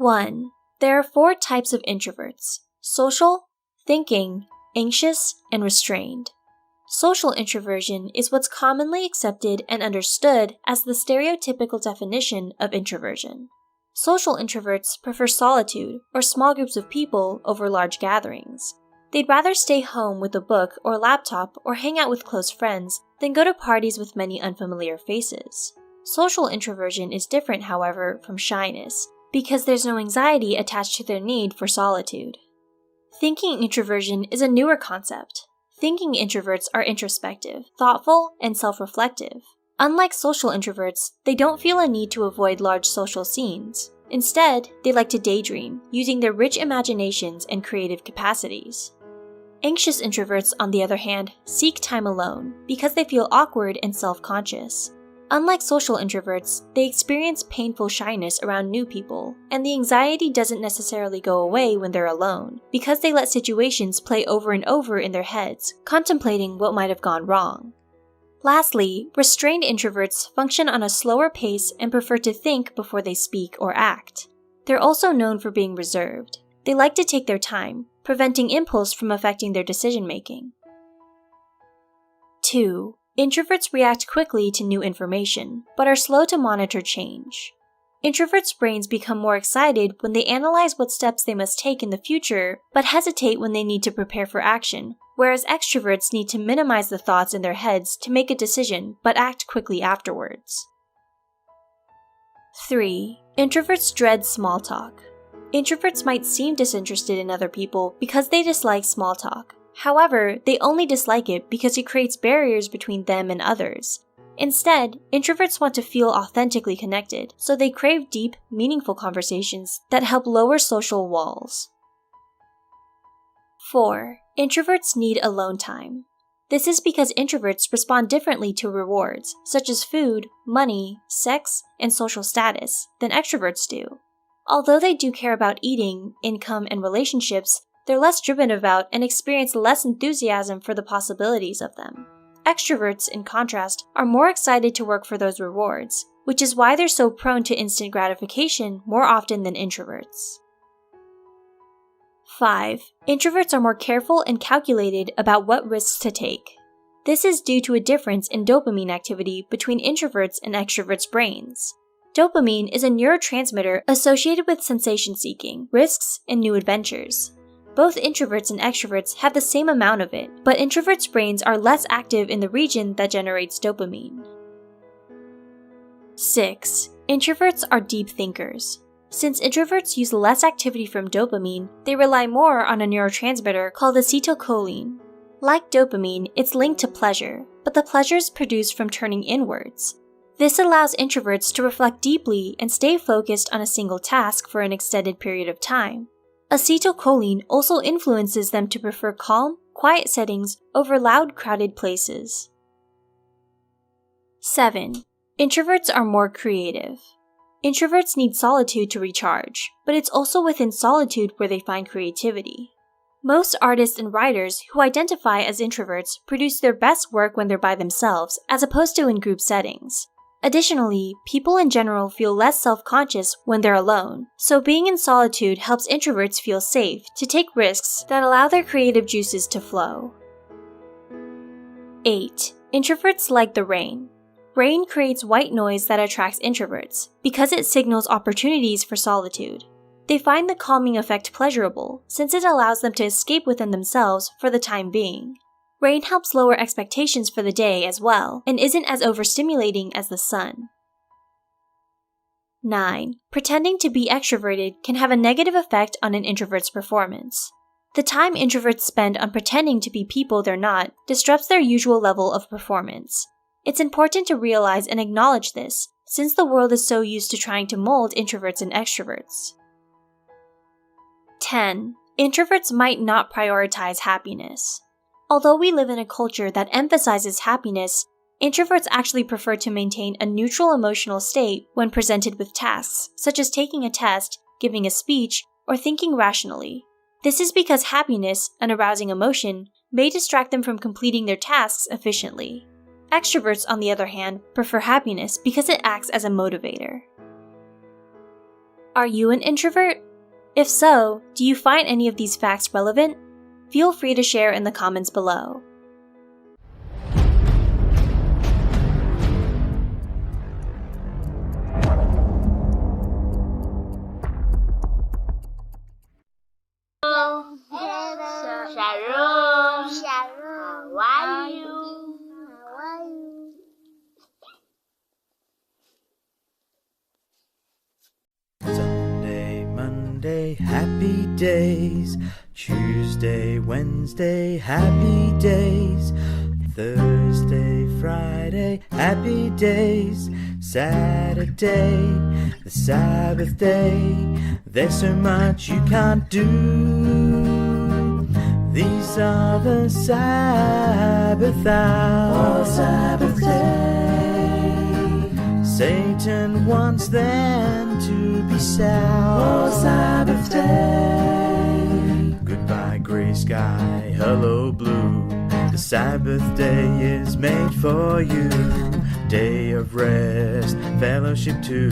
1. There are 4 types of introverts: social, thinking, anxious, and restrained. Social introversion is what's commonly accepted and understood as the stereotypical definition of introversion. Social introverts prefer solitude or small groups of people over large gatherings. They'd rather stay home with a book or laptop or hang out with close friends than go to parties with many unfamiliar faces. Social introversion is different, however, from shyness, because there's no anxiety attached to their need for solitude. Thinking introversion is a newer concept. Thinking introverts are introspective, thoughtful, and self-reflective. Unlike social introverts, they don't feel a need to avoid large social scenes. Instead, they like to daydream, using their rich imaginations and creative capacities. Anxious introverts, on the other hand, seek time alone because they feel awkward and self-conscious. Unlike social introverts, they experience painful shyness around new people, and the anxiety doesn't necessarily go away when they're alone, because they let situations play over and over in their heads, contemplating what might have gone wrong. Lastly, restrained introverts function on a slower pace and prefer to think before they speak or act. They're also known for being reserved. They like to take their time, preventing impulse from affecting their decision-making. 2. Introverts react quickly to new information, but are slow to monitor change. Introverts' brains become more excited when they analyze what steps they must take in the future, but hesitate when they need to prepare for action, whereas extroverts need to minimize the thoughts in their heads to make a decision, but act quickly afterwards. 3. Introverts dread small talk. Introverts might seem disinterested in other people because they dislike small talk. However, they only dislike it because it creates barriers between them and others. Instead, introverts want to feel authentically connected, so they crave deep, meaningful conversations that help lower social walls. 4. Introverts need alone time. This is because introverts respond differently to rewards, such as food, money, sex, and social status, than extroverts do. Although they do care about eating, income, and relationships, they're less driven about and experience less enthusiasm for the possibilities of them. Extroverts, in contrast, are more excited to work for those rewards, which is why they're so prone to instant gratification more often than introverts. 5. Introverts are more careful and calculated about what risks to take. This is due to a difference in dopamine activity between introverts and extroverts' brains. Dopamine is a neurotransmitter associated with sensation-seeking, risks, and new adventures. Both introverts and extroverts have the same amount of it, but introverts' brains are less active in the region that generates dopamine. 6. Introverts are deep thinkers. Since introverts use less activity from dopamine, they rely more on a neurotransmitter called acetylcholine. Like dopamine, it's linked to pleasure, but the pleasure is produced from turning inwards. This allows introverts to reflect deeply and stay focused on a single task for an extended period of time. Acetylcholine also influences them to prefer calm, quiet settings over loud, crowded places. 7. Introverts are more creative. Introverts need solitude to recharge, but it's also within solitude where they find creativity. Most artists and writers who identify as introverts produce their best work when they're by themselves, as opposed to in group settings. Additionally, people in general feel less self-conscious when they're alone, so being in solitude helps introverts feel safe to take risks that allow their creative juices to flow. 8. Introverts like the rain. Rain creates white noise that attracts introverts, because it signals opportunities for solitude. They find the calming effect pleasurable, since it allows them to escape within themselves for the time being. Rain helps lower expectations for the day as well, and isn't as overstimulating as the sun. 9. Pretending to be extroverted can have a negative effect on an introvert's performance. The time introverts spend on pretending to be people they're not disrupts their usual level of performance. It's important to realize and acknowledge this, since the world is so used to trying to mold introverts and extroverts. 10. Introverts might not prioritize happiness. Although we live in a culture that emphasizes happiness, introverts actually prefer to maintain a neutral emotional state when presented with tasks, such as taking a test, giving a speech, or thinking rationally. This is because happiness, an arousing emotion, may distract them from completing their tasks efficiently. Extroverts, on the other hand, prefer happiness because it acts as a motivator. Are you an introvert? If so, do you find any of these facts relevant? Feel free to share in the comments below. How are you? Sunday, Monday, happy days. Tuesday, Wednesday, happy days. Thursday, Friday, happy days. Saturday, the Sabbath day. There's so much you can't do. These are the Sabbath hours. Oh, Sabbath day. Satan wants them to be sad. Oh, Sabbath day. Goodbye, gray sky, hello, blue. The Sabbath day is made for you. Day of rest, fellowship too.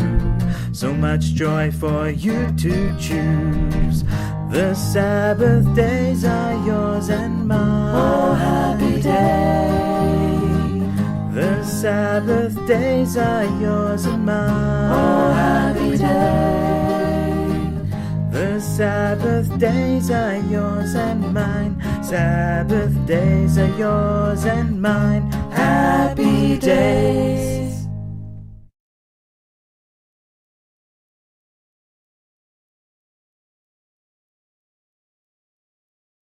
So much joy for you to choose. The Sabbath days are yours and mine. Oh, happy day. The Sabbath days are yours and mine. Oh, happy day. The Sabbath days are yours and mine. Sabbath days are yours and mine. Happy days.